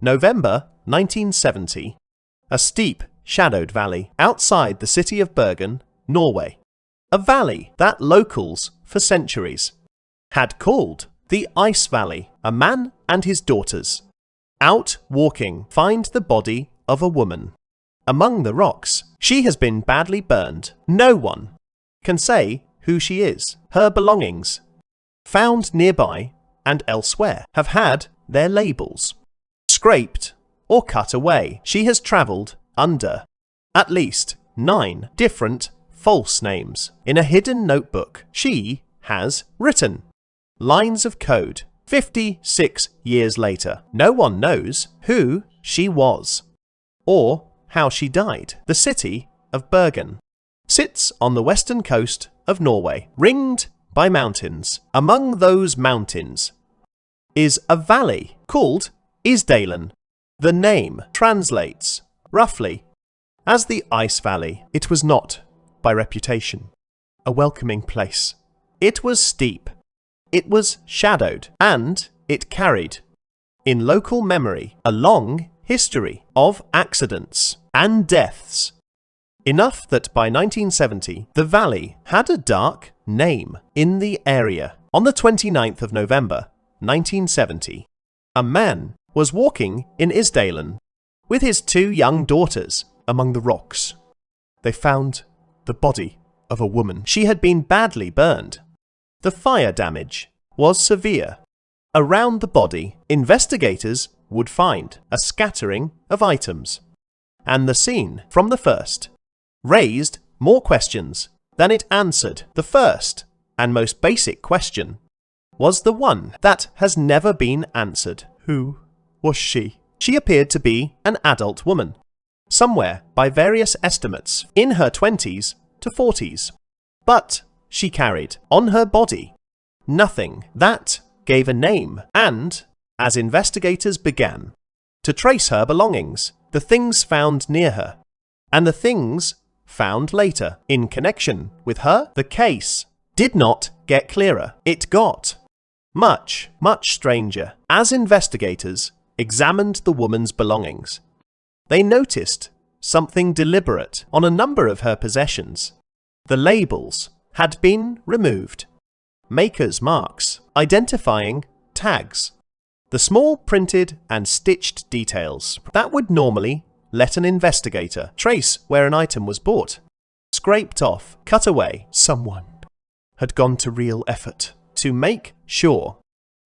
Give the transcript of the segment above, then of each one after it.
November 1970. A steep, shadowed valley outside the city of Bergen, Norway. A valley that locals, for centuries, had called the Ice Valley. A man and his daughters, out walking, find the body of a woman. Among the rocks, she has been badly burned. No one can say who she is. Her belongings, found nearby and elsewhere, have had their labels scraped or cut away. She has travelled under at least 9 different false names. In a hidden notebook, she has written lines of code. 56 years later, no one knows who she was or how she died. The city of Bergen sits on the western coast of Norway, ringed by mountains. Among those mountains is a valley called Isdalen. The name translates roughly as the Ice Valley. It was not, by reputation, a welcoming place. It was steep, it was shadowed, and it carried, in local memory, a long history of accidents and deaths. Enough that by 1970, the valley had a dark name in the area. On the 29th of November, 1970, a man was walking in Isdalen with his 2 young daughters among the rocks. They found the body of a woman. She had been badly burned. The fire damage was severe. Around the body, investigators would find a scattering of items, and the scene from the first raised more questions than it answered. The first and most basic question was the one that has never been answered. Who was she? She appeared to be an adult woman, somewhere, by various estimates, in her 20s to 40s. But she carried on her body nothing that gave a name, and as investigators began to trace her belongings, the things found near her, and the things found later in connection with her, the case did not get clearer. It got much, much stranger. As investigators examined the woman's belongings, they noticed something deliberate on a number of her possessions. The labels had been removed. Maker's marks, identifying tags, the small printed and stitched details that would normally let an investigator trace where an item was bought, scraped off, cut away. Someone had gone to real effort to make sure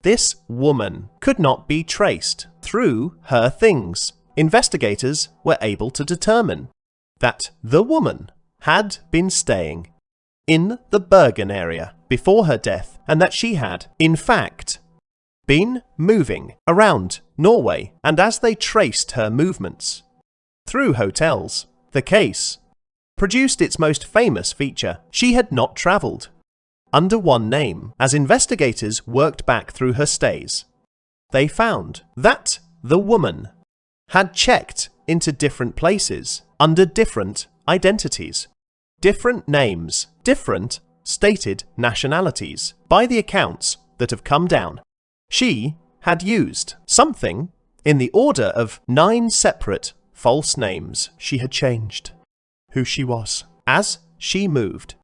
this woman could not be traced through her things. Investigators were able to determine that the woman had been staying in the Bergen area before her death, and that she had, in fact, been moving around Norway. And as they traced her movements through hotels, the case produced its most famous feature. She had not travelled under one name. As investigators worked back through her stays, they found that the woman had checked into different places under different identities, different names, different stated nationalities. By the accounts that have come down, she had used something in the order of 9 separate false names. She had changed who she was as she moved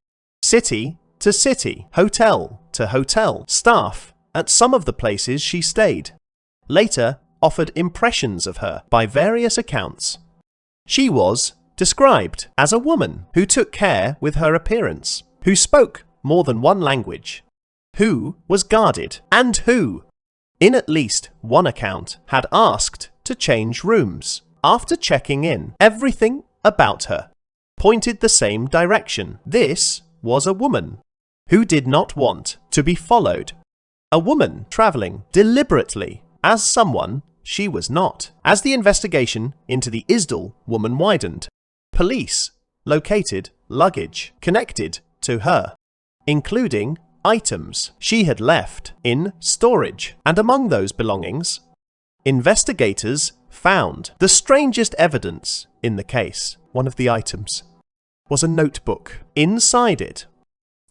city to city, hotel to hotel. Staff at some of the places she stayed later offered impressions of her. By various accounts, she was described as a woman who took care with her appearance, who spoke more than one language, who was guarded, and who, in at least one account, had asked to change rooms. After checking in, everything about her pointed the same direction. This was a woman who did not want to be followed. A woman travelling deliberately as someone she was not. As the investigation into the Isdal woman widened, police located luggage connected to her, including items she had left in storage. And among those belongings, investigators found the strangest evidence in the case. One of the items was a notebook. Inside it,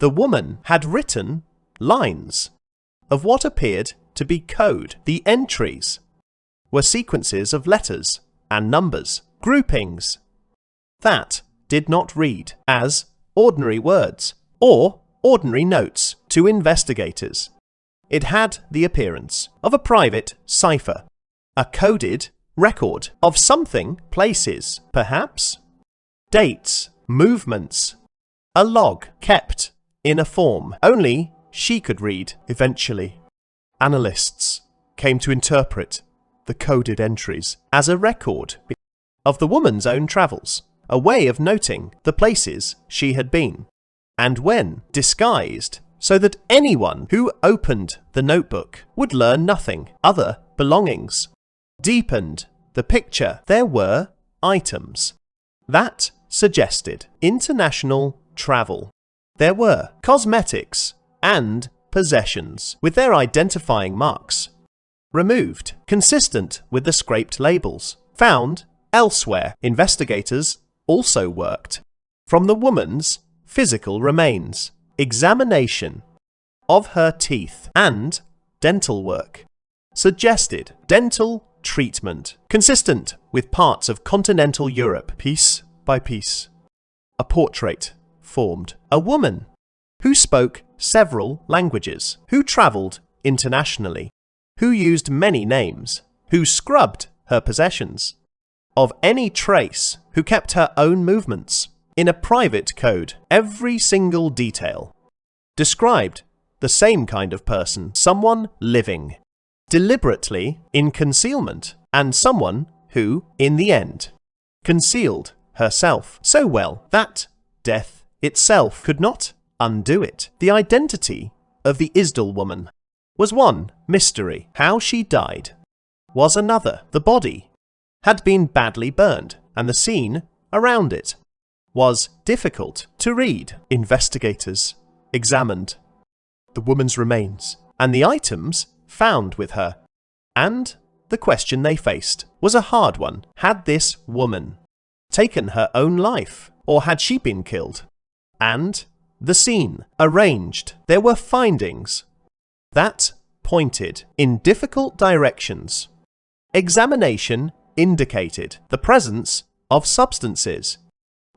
the woman had written lines of what appeared to be code. The entries were sequences of letters and numbers, groupings that did not read as ordinary words or ordinary notes to investigators. It had the appearance of a private cipher, a coded record of something, places, perhaps, dates, movements, a log kept in a form only she could read eventually. Analysts came to interpret the coded entries as a record of the woman's own travels, a way of noting the places she had been, and when disguised so that anyone who opened the notebook would learn nothing other belongings. Deepened the picture, there were items that suggested international travel. There were cosmetics and possessions with their identifying marks removed, consistent with the scraped labels found elsewhere. Investigators also worked from the woman's physical remains, examination of her teeth and dental work suggested dental treatment consistent with parts of continental Europe. Piece by piece, a portrait formed. A woman who spoke several languages, who travelled internationally, who used many names, who scrubbed her possessions of any trace, who kept her own movements in a private code. Every single detail described the same kind of person, someone living deliberately in concealment, and someone who, in the end, concealed herself so well that death itself could not undo it. The identity of the Isdal woman was one mystery. How she died was another. The body had been badly burned, and the scene around it was difficult to read. Investigators examined the woman's remains and the items found with her, and the question they faced was a hard one. Had this woman taken her own life, or had she been killed? And the scene arranged. There were findings that pointed in difficult directions. Examination indicated the presence of substances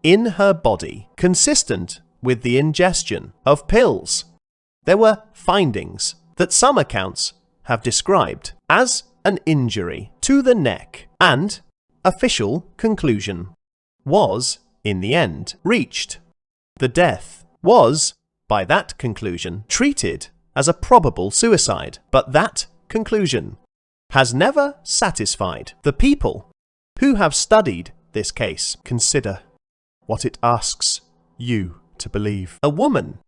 in her body consistent with the ingestion of pills. There were findings that some accounts have described as an injury to the neck, and official conclusion was, in the end, reached. The death was, by that conclusion, treated as a probable suicide, but that conclusion has never satisfied the people who have studied this case. Consider what it asks you to believe. A woman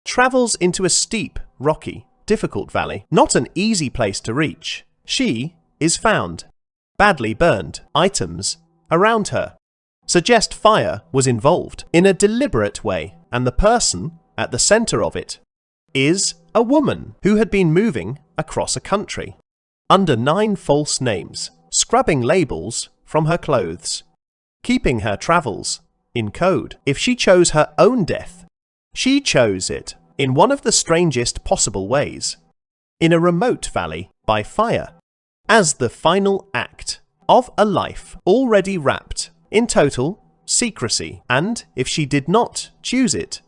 travels into a steep, rocky, difficult valley, not an easy place to reach. She is found, badly burned. Items around her suggest fire was involved in a deliberate way, and the person at the center of it is a woman who had been moving across a country under 9 false names, scrubbing labels from her clothes, keeping her travels in code. If she chose her own death, she chose it in one of the strangest possible ways, in a remote valley by fire, as the final act of a life already wrapped in total secrecy. And if she did not choose it,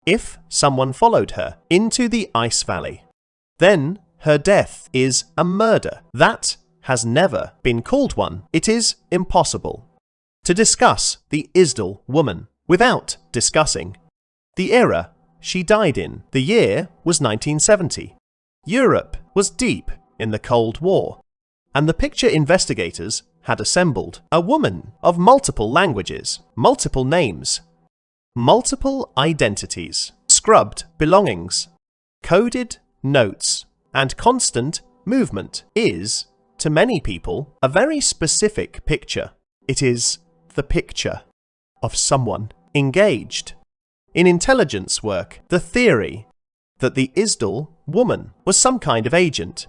if someone followed her into the ice valley, then her death is a murder that has never been called one. It is impossible to discuss the Isdal woman without discussing the era she died in. The year was 1970. Europe was deep in the Cold War, and the picture investigators had assembled a woman of multiple languages, multiple names, multiple identities, scrubbed belongings, coded notes, and constant movement is, to many people, a very specific picture. It is the picture of someone engaged in intelligence work. The theory that the Isdal woman was some kind of agent,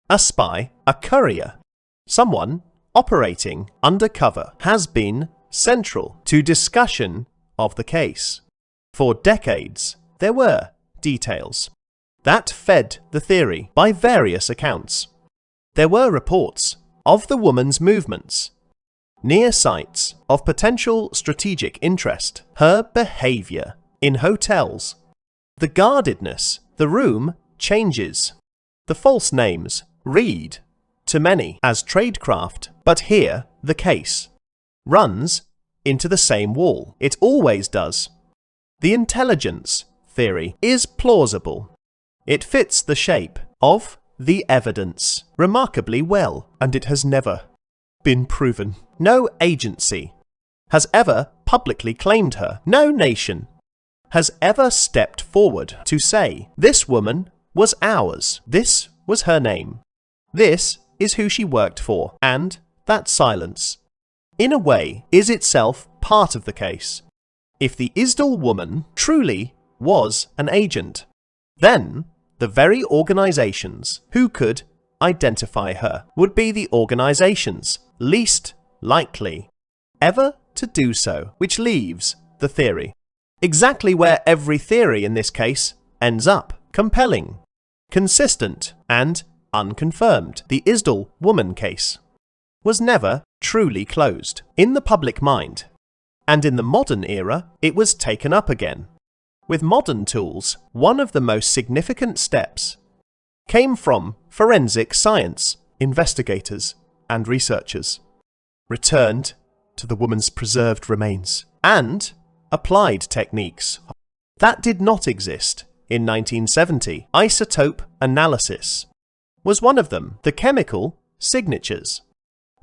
a spy, a courier, someone operating undercover, has been central to discussion of the case. For decades, there were details that fed the theory by various accounts. There were reports of the woman's movements, near sites of potential strategic interest, her behavior in hotels, the guardedness the room changes, the false names read to many as tradecraft, but here the case runs into the same wall. It always does. The intelligence theory is plausible. It fits the shape of the evidence remarkably well, and it has never been proven. No agency has ever publicly claimed her. No nation has ever stepped forward to say, this woman was ours. This was her name. This is who she worked for. And that silence, in a way, is itself part of the case. If the Isdal woman truly was an agent, then the very organizations who could identify her would be the organizations least likely ever to do so, which leaves the theory exactly where every theory in this case ends up: compelling, consistent, and unconfirmed. The Isdal woman case was never truly closed in the public mind, and in the modern era it was taken up again. With modern tools, one of the most significant steps came from forensic science investigators and researchers, returned to the woman's preserved remains, and applied techniques that did not exist in 1970. Isotope analysis was one of them. The chemical signatures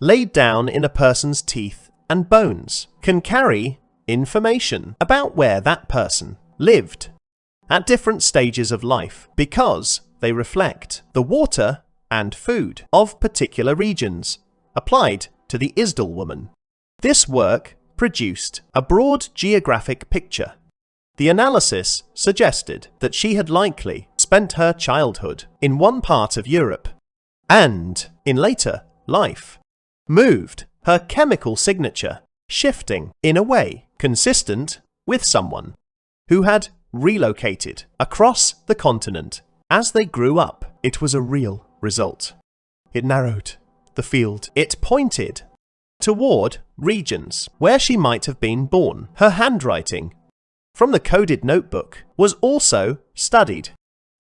laid down in a person's teeth and bones can carry information about where that person lived at different stages of life because they reflect the water and food of particular regions applied to the Isdal woman. This work produced a broad geographic picture. The analysis suggested that she had likely spent her childhood in one part of Europe and, in later life, moved her chemical signature, shifting in a way consistent with someone who had relocated across the continent as they grew up. It was a real result. It narrowed the field. It pointed toward regions where she might have been born. Her handwriting from the coded notebook was also studied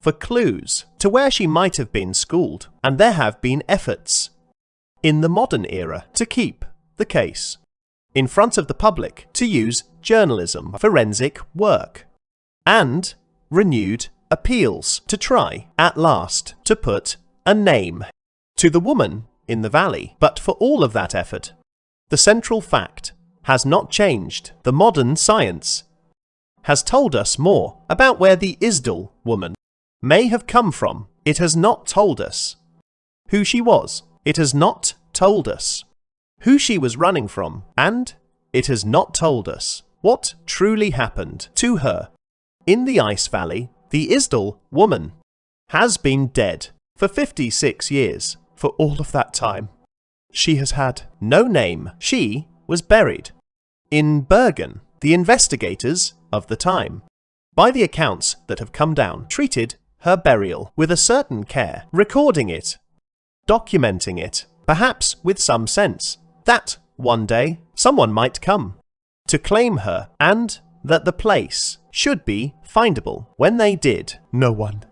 for clues to where she might have been schooled, and there have been efforts in the modern era to keep the case in front of the public, to use journalism, forensic work, and renewed appeals to try, at last, to put a name to the woman in the valley. But for all of that effort, the central fact has not changed. The modern science has told us more about where the Isdal woman may have come from. It has not told us who she was. It has not told us who she was running from. And it has not told us what truly happened to her in the Ice Valley. The Isdal woman has been dead for 56 years. For all of that time, she has had no name. She was buried in Bergen. The investigators of the time, by the accounts that have come down, treated her burial with a certain care, recording it, documenting it, perhaps with some sense that one day someone might come to claim her and that the place should be findable. When they did, no one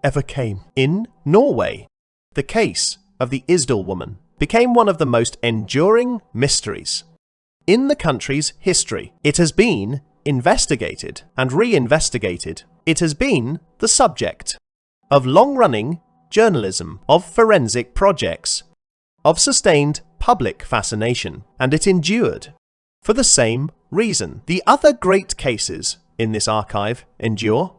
ever came. In Norway, the case of the Isdal woman became one of the most enduring mysteries in the country's history. It has been investigated and re-investigated. It has been the subject of long-running journalism, of forensic projects, of sustained public fascination, and it endured for the same reason. The other great cases in this archive endure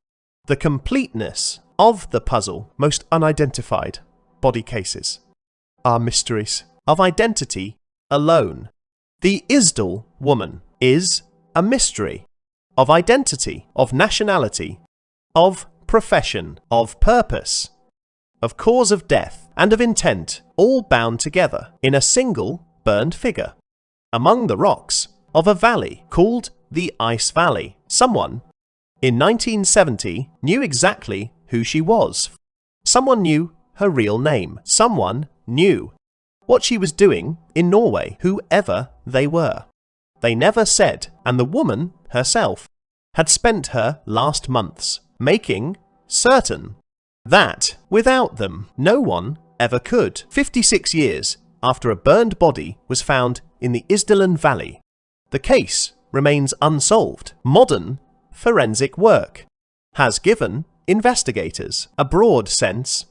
the completeness of the puzzle. Most unidentified body cases are mysteries of identity alone. The Isdal woman is a mystery of identity, of nationality, of profession, of purpose, of cause of death, and of intent, all bound together in a single burned figure among the rocks of a valley called the Ice Valley. Someone in 1970 knew exactly who she was. Someone knew her real name. Someone knew what she was doing in Norway, whoever they were. They never said, and the woman herself had spent her last months making certain that without them no one ever could. 56 years after a burned body was found in the Isdal Valley, the case remains unsolved. Modern forensic work has given investigators a broad sense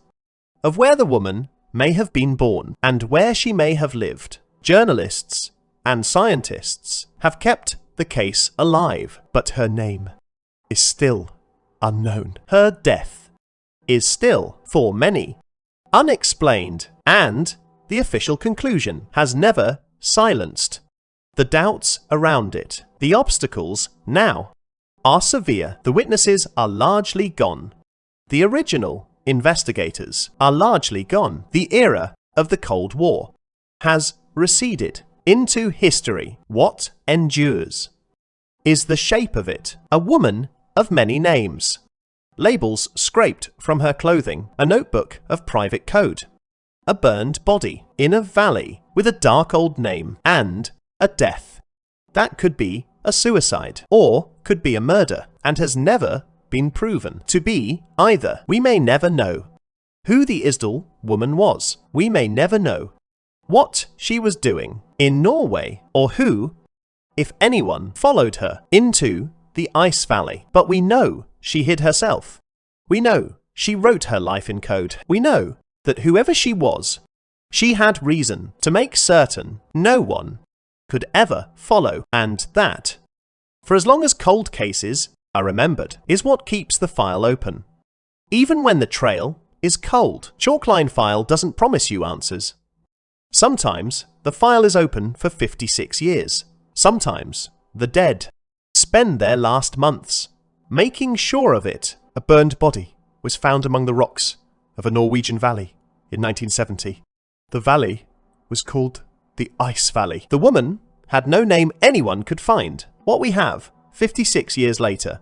of where the woman may have been born and where she may have lived. Journalists and scientists have kept the case alive, but her name is still unknown. Her death is still, for many, unexplained, and the official conclusion has never silenced the doubts around it. The obstacles now are severe. The witnesses are largely gone. The original investigators are largely gone. The era of the Cold War has receded into history. What endures is the shape of it. A woman of many names. Labels scraped from her clothing. A notebook of private code. A burned body in a valley with a dark old name, and a death. That could be a suicide or could be a murder and has never been proven to be either. We may never know who the Isdal woman was. We may never know what she was doing in Norway or who, if anyone, followed her into the ice valley. But we know she hid herself. We know she wrote her life in code. We know that whoever she was, she had reason to make certain no one could ever follow, and that, for as long as cold cases are remembered, is what keeps the file open. Even when the trail is cold, Chalkline File doesn't promise you answers. Sometimes the file is open for 56 years. Sometimes the dead spend their last months making sure of it. A burned body was found among the rocks of a Norwegian valley in 1970. The valley was called the Ice Valley. The woman had no name anyone could find. What we have, 56 years later,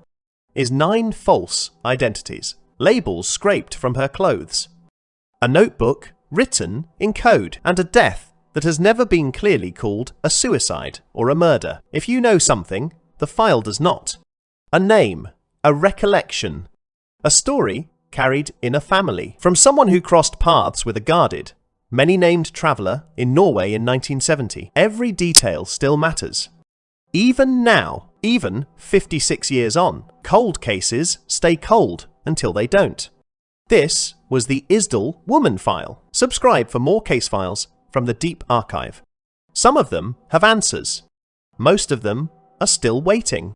is 9 false identities, labels scraped from her clothes, a notebook written in code, and a death that has never been clearly called a suicide or a murder. If you know something, the file does not. A name, a recollection, a story carried in a family, from someone who crossed paths with a guarded, many-named traveller in Norway in 1970. Every detail still matters. Even now, even 56 years on, cold cases stay cold until they don't. This was the Isdal Woman File. Subscribe for more case files from the Deep Archive. Some of them have answers. Most of them are still waiting.